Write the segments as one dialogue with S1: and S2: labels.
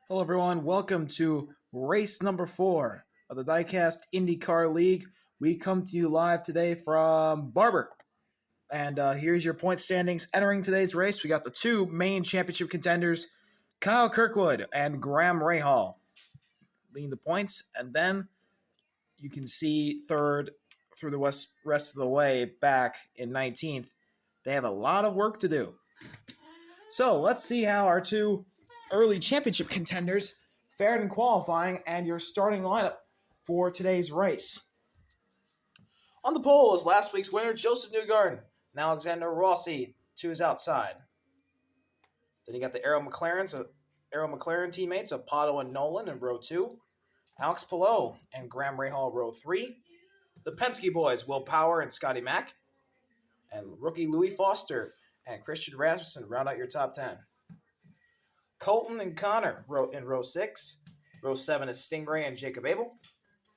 S1: Hello, everyone. Welcome to race number 4 of the Diecast Indycar League. We come to you live today from Barber. And here's your point standings entering today's race. We got the two main championship contenders, Kyle Kirkwood and Graham Rahal, leading the points. And then you can see third through the rest of the way back in 19th. They have a lot of work to do. So let's see how our two early championship contenders fared in qualifying and your starting lineup for today's race. On the pole is last week's winner, Joseph Newgarden, and Alexander Rossi to his outside. Then you got the Arrow McLaren teammates of Pato and Nolan in row 2, Alex Palou and Graham Rahal row 3, the Penske boys, Will Power and Scotty Mack, and rookie Louis Foster and Christian Rasmussen round out your top 10. Colton and Connor in row 6. Row 7 is Stingray and Jacob Abel,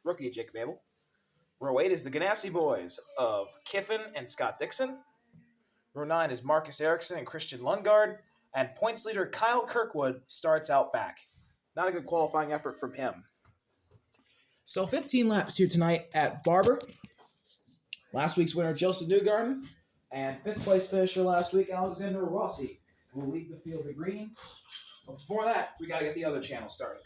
S1: rookie Jacob Abel. Row 8 is the Ganassi boys of Kiffin and Scott Dixon. Row 9 is Marcus Ericsson and Christian Lundgaard. And points leader Kyle Kirkwood starts out back. Not a good qualifying effort from him. So 15 laps here tonight at Barber. Last week's winner, Joseph Newgarden. And 5th place finisher last week, Alexander Rossi, will lead the field to green. But before that, we got to get the other channel started.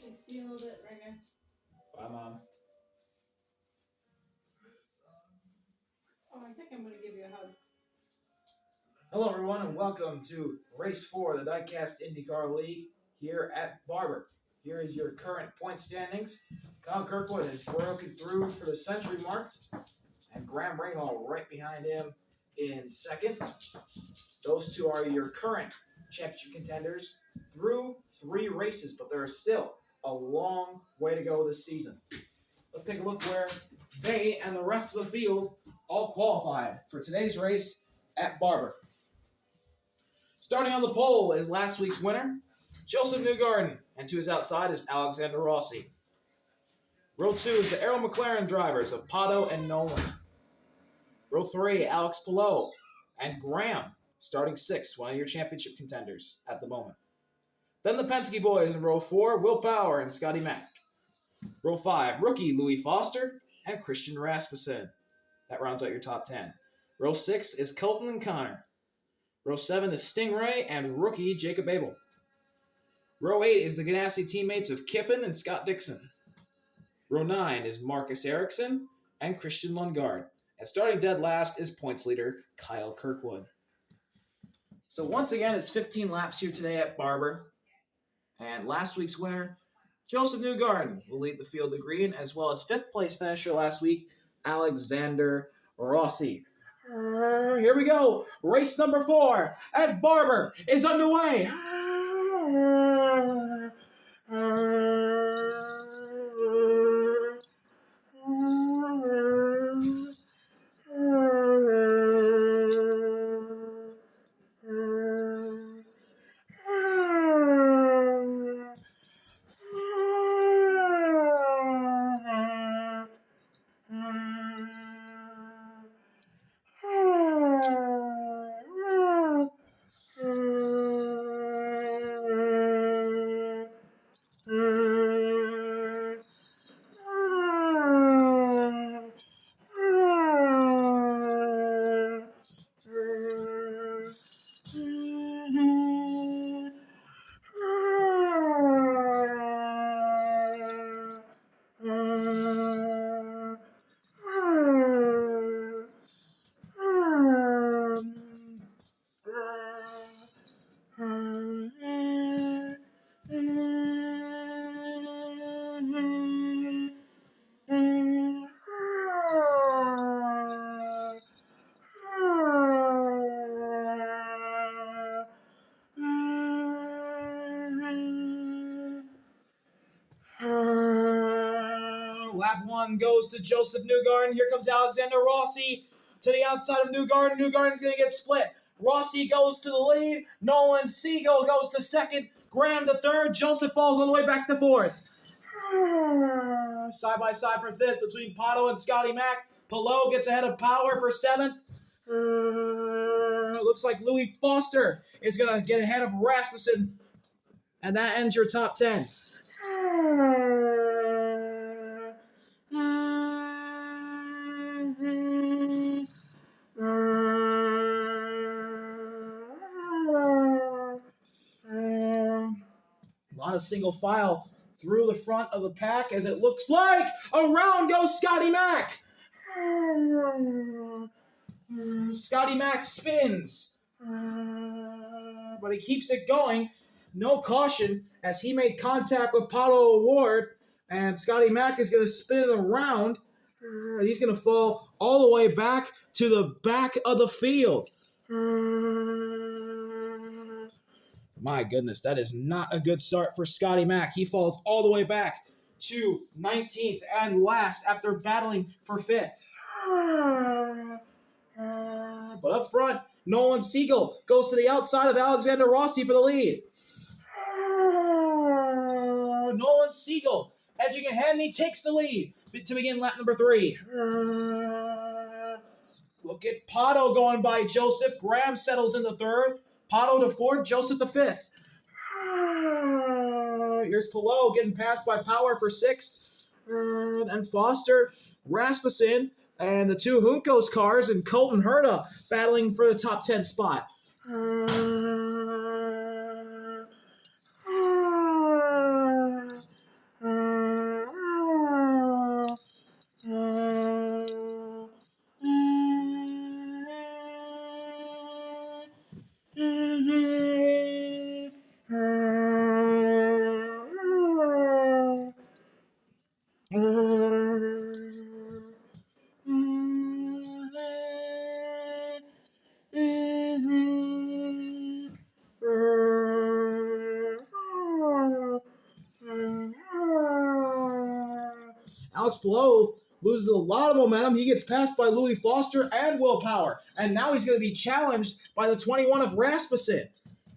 S2: Can you see a little bit right now?
S1: I'm on.
S2: Oh, I think I'm going to give you a hug.
S1: Hello, everyone, and welcome to Race 4 of the Diecast IndyCar League here at Barber. Here is your current point standings. Kyle Kirkwood has broken through for the century mark, and Graham Rahal right behind him in second. Those two are your current championship contenders through 3 races, but there is still a long way to go this season. Let's take a look where they and the rest of the field all qualified for today's race at Barber. Starting on the pole is last week's winner, Joseph Newgarden, and to his outside is Alexander Rossi. Row 2 is the Arrow McLaren drivers of Pato and Nolan. Row 3, Alex Palou and Graham, starting 6th, one of your championship contenders at the moment. Then the Penske boys in row 4, Will Power and Scotty Mack. Row 5, rookie Louis Foster and Christian Rasmussen. That rounds out your top 10. Row 6 is Colton and Connor. Row 7 is Stingray and rookie Jacob Abel. Row 8 is the Ganassi teammates of Kiffin and Scott Dixon. Row 9 is Marcus Ericsson and Christian Lundgaard. And starting dead last is points leader Kyle Kirkwood. So once again, it's 15 laps here today at Barber. And last week's winner, Joseph Newgarden, will lead the field to green, as well as 5th place finisher last week, Alexander Rossi. Here we go. Race number 4 at Barber is underway. Lap 1 goes to Joseph Newgarden. Here comes Alexander Rossi to the outside of Newgarden. Newgarden's going to get split. Rossi goes to the lead. Nolan Siegel goes to second. Graham to third. Joseph falls all the way back to fourth. Side by side for fifth between Pato and Scotty Mack. Palou gets ahead of Power for seventh. Looks like Louis Foster is going to get ahead of Rasmussen. And that ends your top 10. A lot of single file through the front of the pack as it looks like around goes Scotty Mack. Scotty Mack spins, but he keeps it going. No caution as he made contact with Pato O'Ward, and Scotty Mack is going to spin it around. He's going to fall all the way back to the back of the field. My goodness, that is not a good start for Scotty Mack. He falls all the way back to 19th and last after battling for 5th. But up front, Nolan Siegel goes to the outside of Alexander Rossi for the lead. Nolan Siegel edging ahead, and he takes the lead to begin lap number 3. Look at Pato going by Joseph. Graham settles in the third. Pato to fourth. Joseph to fifth. Here's Palou getting passed by Power for sixth. Then Foster, Rasmussen, and the two Juncos cars and Colton Herta battling for the top 10 spot. Alex Palou loses a lot of momentum. He gets passed by Louis Foster and Will Power. And now he's going to be challenged by the 21 of Rasmussen.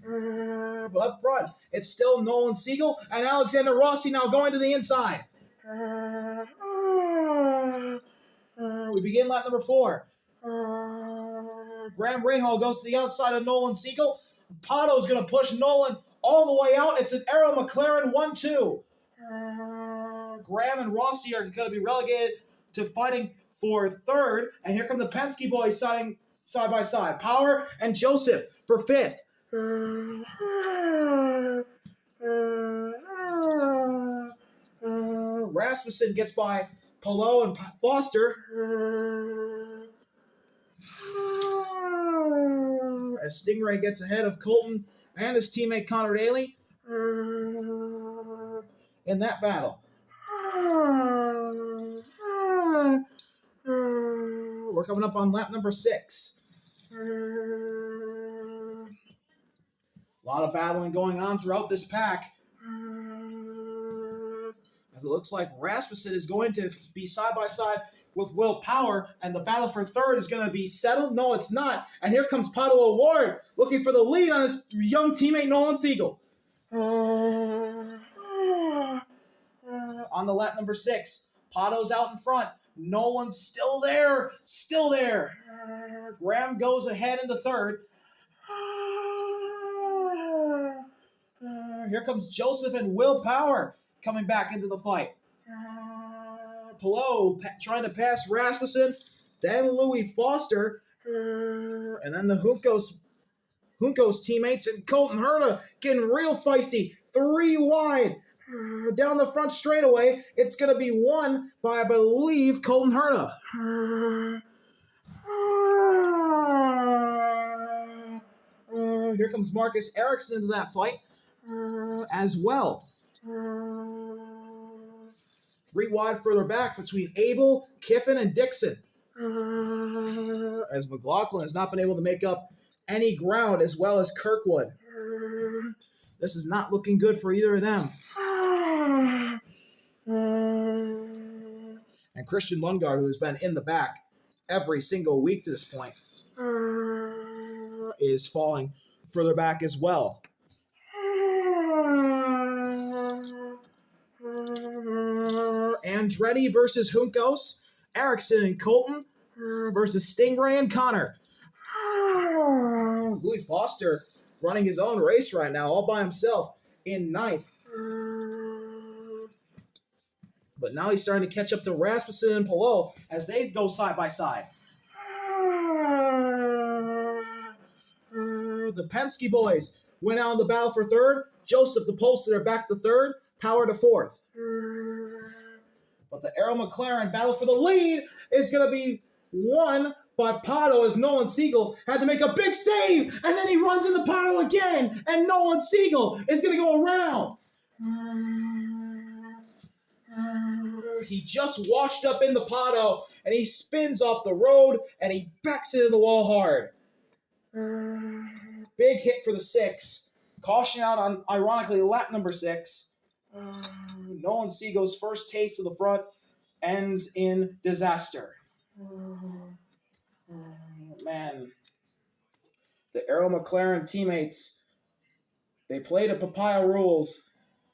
S1: But up front, it's still Nolan Siegel and Alexander Rossi now going to the inside. We begin lap number 4. Graham Rahal goes to the outside of Nolan Siegel. Pato's going to push Nolan all the way out. It's an Arrow McLaren 1-2. Graham and Rossi are going to be relegated to fighting for third. And here come the Penske boys siding side by side. Power and Joseph for fifth. Rasmussen gets by Palou and Foster. As Stingray gets ahead of Colton and his teammate Connor Daly in that battle. We're coming up on lap number 6. A lot of battling going on throughout this pack. As it looks like Rasmussen is going to be side by side with Will Power, and the battle for third is going to be settled. No, it's not. And here comes Pato O'Ward looking for the lead on his young teammate Nolan Siegel. On the lap number 6, Pato's out in front. Nolan's still there. Graham goes ahead in the third. Here comes Joseph and Will Power coming back into the fight. Palou trying to pass Rasmussen, then Louis Foster, and then the Juncos teammates and Colton Herta getting real feisty. 3 wide. Down the front straightaway, it's going to be won by, I believe, Colton Herta. Here comes Marcus Ericsson into that fight as well. 3 wide further back between Abel, Kiffin, and Dixon. As McLaughlin has not been able to make up any ground, as well as Kirkwood. This is not looking good for either of them. And Christian Lundgaard, who has been in the back every single week to this point, is falling further back as well. Andretti versus Juncos, Ericsson and Colton versus Stingray and Connor. Louis Foster running his own race right now, all by himself in ninth. But now he's starting to catch up to Rasmussen and Palou as they go side by side. The Penske boys went out in the battle for third. Joseph, the Polster, are back to third. Power to fourth. But the Arrow McLaren battle for the lead is going to be won by Pato as Nolan Siegel had to make a big save. And then he runs into Pato again. And Nolan Siegel is going to go around. He just washed up in the Pato. And he spins off the road. And he backs it in the wall hard. Big hit for the 6. Caution out on, ironically, lap number 6. Nolan Siegel's first taste of the front ends in disaster. Man. The Arrow McLaren teammates, they played a papaya rules,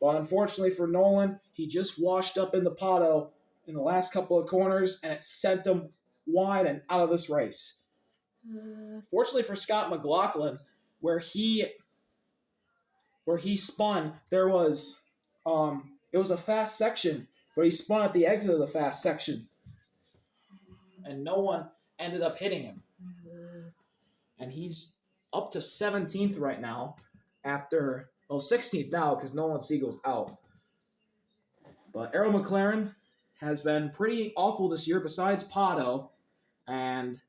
S1: but unfortunately for Nolan, he just washed up in the Pato in the last couple of corners, and it sent him wide and out of this race. Fortunately for Scott McLaughlin, where he spun, there was it was a fast section, but he spun at the exit of the fast section, and no one ended up hitting him. And he's up to 17th right now, 16th now because Nolan Siegel's out. But Arrow McLaren has been pretty awful this year besides Pato, and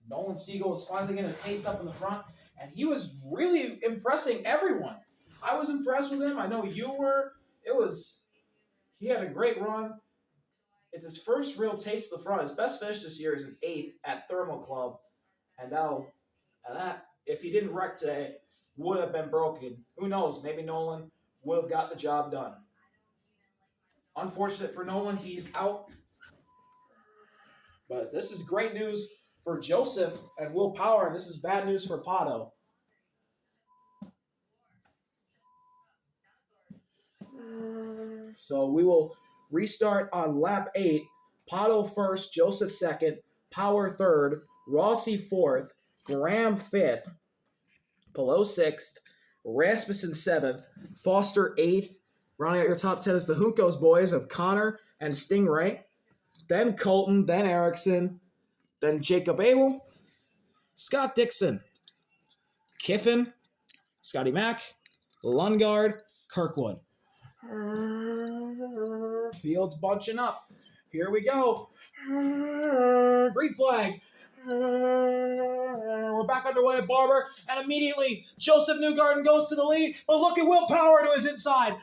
S1: Nolan Siegel is finally getting a taste up in the front, and he was really impressing everyone. I was impressed with him. I know you were. He had a great run. It's his first real taste of the front. His best finish this year is an 8th at Thermal Club, and that, if he didn't wreck today, would have been broken. Who knows? Maybe Nolan would have got the job done. Unfortunate for Nolan, he's out. But this is great news for Joseph and Will Power, and this is bad news for Pato. So we will restart on lap 8. Pato first, Joseph second, Power third, Rossi fourth, Graham fifth, Palou sixth, Rasmussen seventh, Foster eighth. Rounding out your top 10 is the Juncos boys of Connor and Stingray. Then Colton, then Ericsson, then Jacob Abel, Scott Dixon, Kiffin, Scotty Mack, Lundgaard, Kirkwood. Field's bunching up. Here we go. Green flag. We're back underway at Barber, and immediately Joseph Newgarden goes to the lead, but look at Will Power to his inside.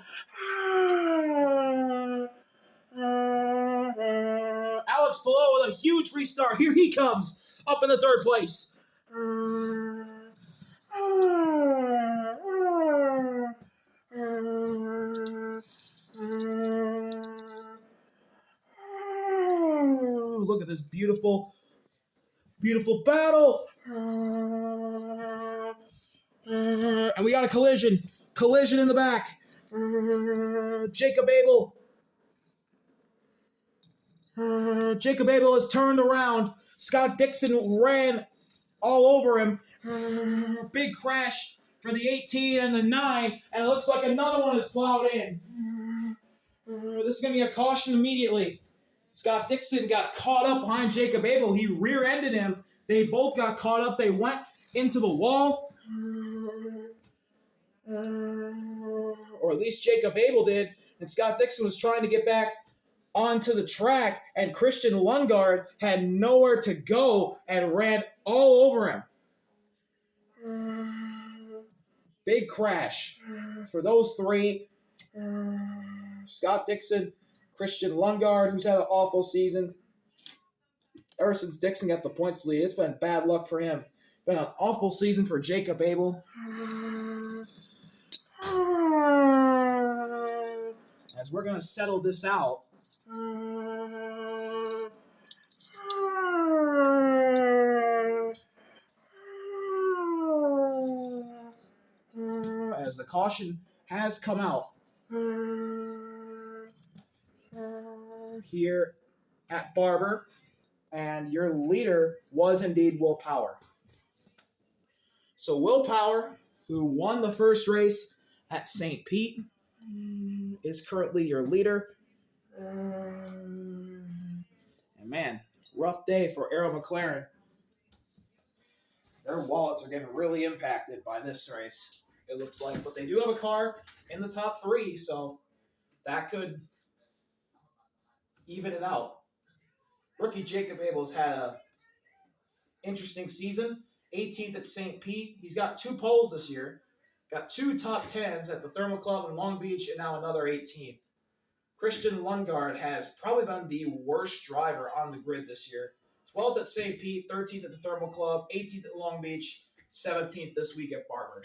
S1: Alex Palou with a huge restart. Here he comes, up in the third place. Look at this beautiful battle. And we got a collision. Collision in the back. Jacob Abel. Jacob Abel has turned around. Scott Dixon ran all over him. Big crash for the 18 and the 9, and it looks like another one is plowed in. This is going to be a caution immediately. Scott Dixon got caught up behind Jacob Abel. He rear-ended him. They both got caught up. They went into the wall. Or at least Jacob Abel did. And Scott Dixon was trying to get back onto the track. And Christian Lundgaard had nowhere to go and ran all over him. Big crash for those three. Scott Dixon, Christian Lundgaard, who's had an awful season. Ever since Dixon got the points lead, it's been bad luck for him. Been an awful season for Jacob Abel. As we're going to settle this out, caution has come out here at Barber, and your leader was indeed Will Power. So Will Power, who won the first race at St. Pete, is currently your leader. And man, rough day for Arrow McLaren. Their wallets are getting really impacted by this race, it looks like. But they do have a car in the top 3, so that could even it out. Rookie Jacob Abel's had a interesting season. 18th at St. Pete. He's got 2 poles this year. Got 2 top 10s at the Thermal Club in Long Beach, and now another 18th. Christian Lundgaard has probably been the worst driver on the grid this year. 12th at St. Pete, 13th at the Thermal Club, 18th at Long Beach, 17th this week at Barber.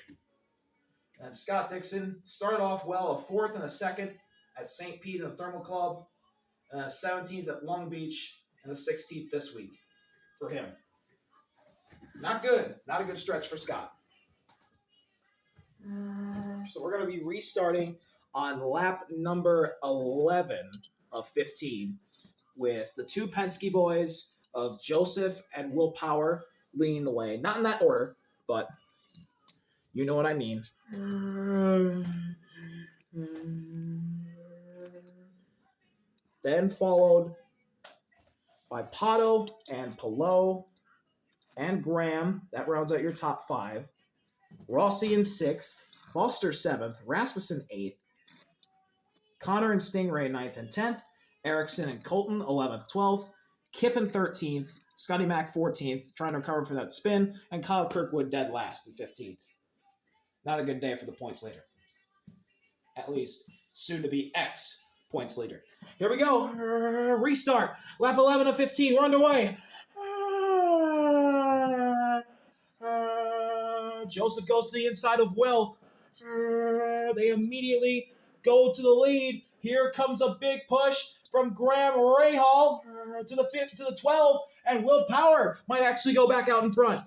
S1: And Scott Dixon started off well, a 4th and a 2nd at St. Pete in the Thermal Club, 17th at Long Beach, and the 16th this week for him. Not good. Not a good stretch for Scott. So we're going to be restarting on lap number 11 of 15 with the 2 Penske boys of Joseph and Will Power leading the way. Not in that order, but you know what I mean. Then followed by Pato and Palou and Graham. That rounds out your top 5. Rossi in 6th. Foster 7th. Rasmussen 8th. Connor and Stingray 9th and 10th. Erickson and Colton 11th, 12th. Kiffin 13th. Scotty Mack 14th, trying to recover from that spin. And Kyle Kirkwood dead last in 15th. Not a good day for the points leader. At least soon to be ex points leader. Here we go. Restart. Lap 11 of 15. We're underway. Joseph goes to the inside of Will. They immediately go to the lead. Here comes a big push from Graham Rahal to the 12, and Will Power might actually go back out in front.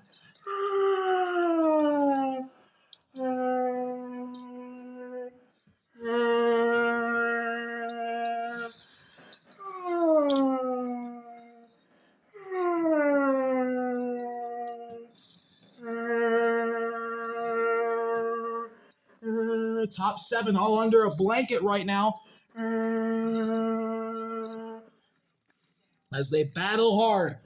S1: Top 7 all under a blanket right now as they battle hard.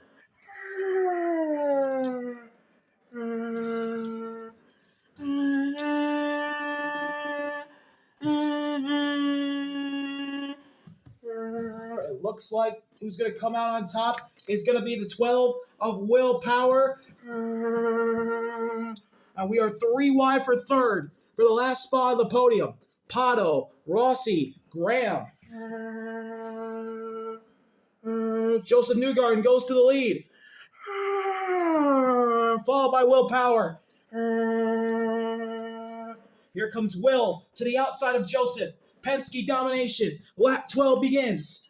S1: It looks like who's going to come out on top is going to be the 12 of Will Power. And we are 3 wide for third for the last spot on the podium. Pato, Rossi, Graham. Joseph Newgarden goes to the lead. Followed by Will Power. Here comes Will to the outside of Joseph. Penske domination. Lap 12 begins.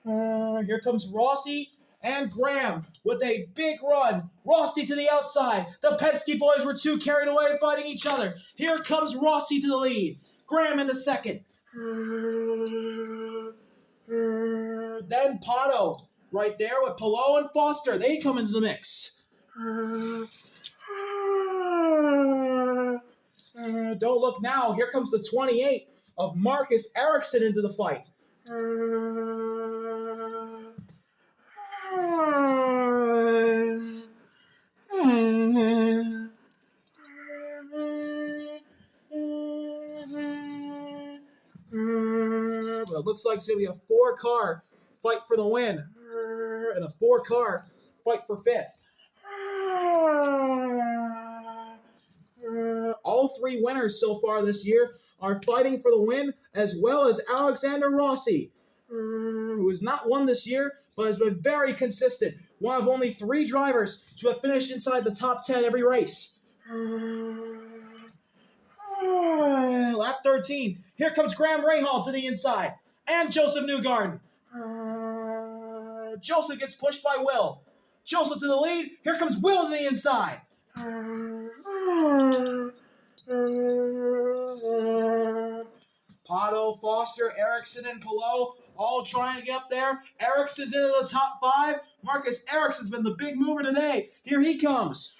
S1: Here comes Rossi and Graham with a big run. Rossi to the outside. The Penske boys were too carried away fighting each other. Here comes Rossi to the lead. Graham in the second. Then Pato right there with Palou and Foster. They come into the mix. Don't look now. Here comes the 28 of Marcus Erickson into the fight. Well, it looks like it's going to be a 4-car fight for the win and a 4-car fight for 5th. All 3 winners so far this year are fighting for the win, as well as Alexander Rossi, who has not won this year, but has been very consistent. One of only 3 drivers to have finished inside the top 10 every race. Lap 13. Here comes Graham Rahal to the inside. And Joseph Newgarden. Joseph gets pushed by Will. Joseph to the lead. Here comes Will to the inside. Pato, Foster, Erickson, and Pillow all trying to get up there. Erickson's into the top 5. Marcus Erickson's been the big mover today. Here he comes.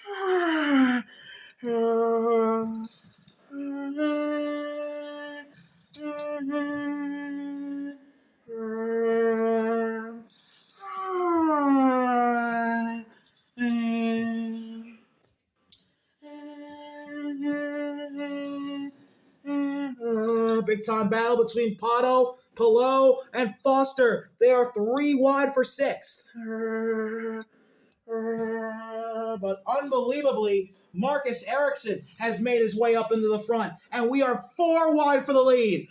S1: Big time battle between Pato, Pillow, and Foster. They are 3 wide for 6th. But unbelievably, Marcus Erickson has made his way up into the front, and we are 4 wide for the lead.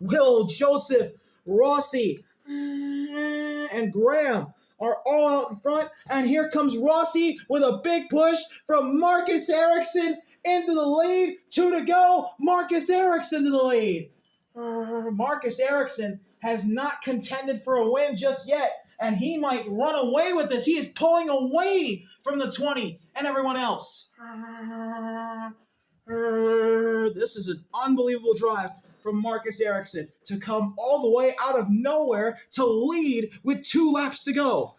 S1: Will, Joseph, Rossi, and Graham are all out in front, and here comes Rossi with a big push from Marcus Erickson into the lead. 2 to go. Marcus Erickson to the lead. Marcus Erickson has not contended for a win just yet, and he might run away with this. He is pulling away from the 20 and everyone else. This is an unbelievable drive from Marcus Erickson to come all the way out of nowhere to lead with 2 laps to go.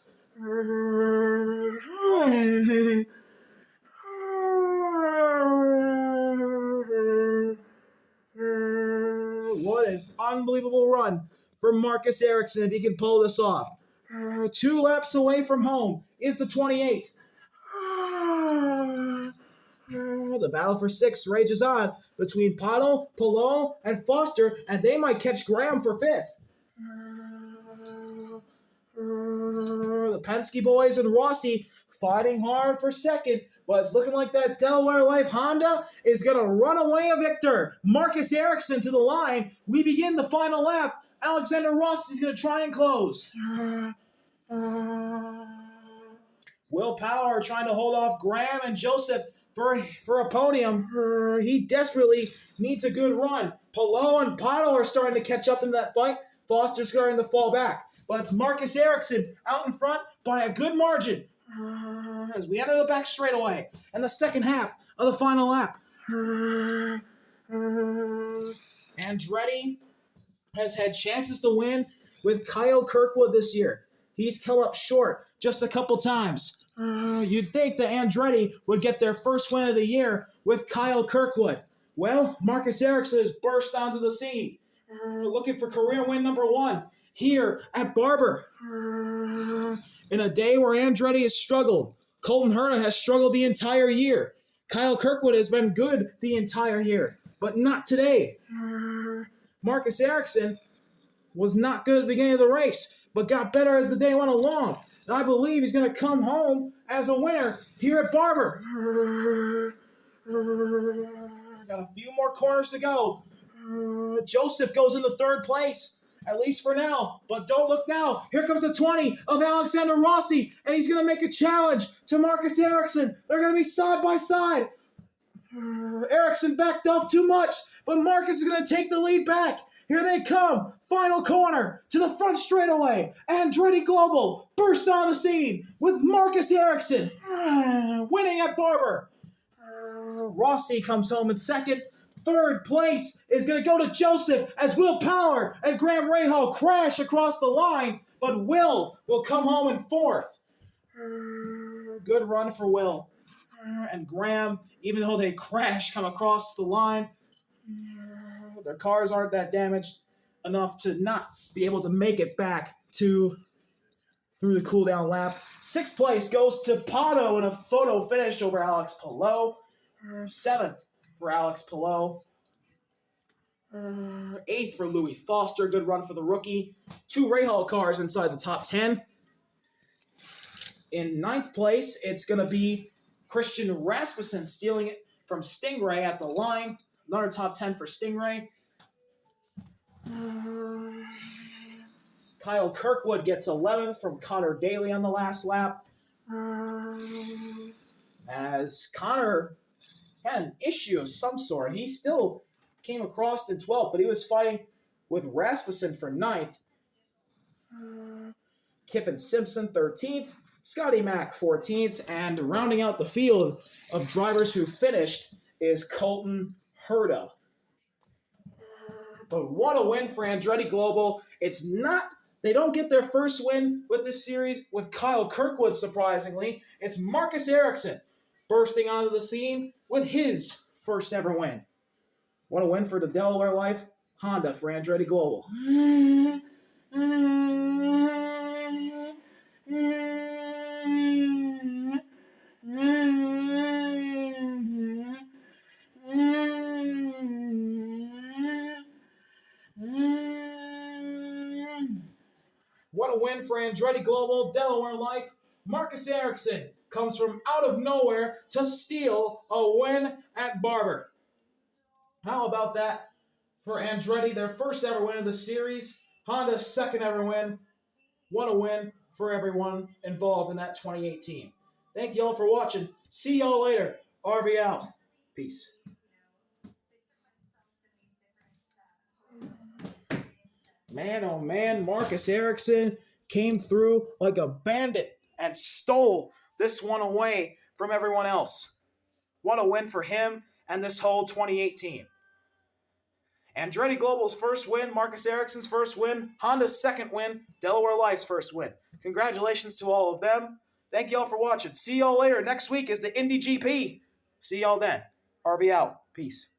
S1: What an unbelievable run for Marcus Erickson if he can pull this off. 2 laps away from home is the 28th. The battle for 6 rages on between Pato, Pillow, and Foster, and they might catch Graham for 5th. The Penske boys and Rossi fighting hard for 2nd, but it's looking like that Delaware Life Honda is going to run away a victor. Marcus Erickson to the line. We begin the final lap. Alexander Rossi is going to try and close. Will Power trying to hold off Graham and Joseph for a podium. He desperately needs a good run. Pillow and Pato are starting to catch up in that fight. Foster's starting to fall back. But it's Marcus Erickson out in front by a good margin as we enter the back straightaway and the second half of the final lap. Andretti has had chances to win with Kyle Kirkwood this year. He's come up short just a couple times. You'd think that Andretti would get their first win of the year with Kyle Kirkwood. Well, Marcus Erickson has burst onto the scene, looking for career win number 1 here at Barber. In a day where Andretti has struggled, Colton Herta has struggled the entire year. Kyle Kirkwood has been good the entire year, but not today. Marcus Erickson was not good at the beginning of the race, but got better as the day went along. And I believe he's going to come home as a winner here at Barber. Got a few more corners to go. Joseph goes into 3rd place, at least for now. But don't look now. Here comes the 20 of Alexander Rossi, and he's going to make a challenge to Marcus Erickson. They're going to be side by side. Erickson backed off too much, but Marcus is going to take the lead back. Here they come. Final corner to the front straightaway. Andretti Global bursts on the scene with Marcus Erickson winning at Barber. Rossi comes home in 2nd. 3rd place is going to go to Joseph as Will Power and Graham Rahal crash across the line, but Will come home in 4th. Good run for Will. And Graham, even though they crash, come across the line. Their cars aren't that damaged enough to not be able to make it back through the cool-down lap. 6th place goes to Pato in a photo finish over Alex Pillow. 7th for Alex Pillow. 8th for Louis Foster. Good run for the rookie. 2 Rahal cars inside the top 10. In 9th place, it's going to be Christian Rasmussen stealing it from Stingray at the line. Another top 10 for Stingray. Kyle Kirkwood gets 11th from Connor Daly on the last lap. As Connor had an issue of some sort. He still came across in 12th, but he was fighting with Rasmussen for 9th. Kiffin Simpson, 13th. Scotty Mack 14th, and rounding out the field of drivers who finished is Colton Herta. But what a win for Andretti Global. It's not, they don't get their first win with this series with Kyle Kirkwood, surprisingly. It's Marcus Ericsson bursting onto the scene with his first ever win. What a win for the Delaware Life Honda for Andretti Global. What a win for Andretti Global, Delaware Life. Marcus Ericsson comes from out of nowhere to steal a win at Barber. How about that for Andretti, their first ever win of the series, Honda's second ever win. What a win for everyone involved in that 2018. Thank you all for watching. See y'all later. RV out. Peace. Man, oh man, Marcus Ericsson came through like a bandit and stole this one away from everyone else. What a win for him and this whole 2018. Andretti Global's first win, Marcus Ericsson's first win, Honda's second win, Delaware Life's first win. Congratulations to all of them. Thank you all for watching. See y'all later. Next week is the Indy GP. See y'all then. RV out. Peace.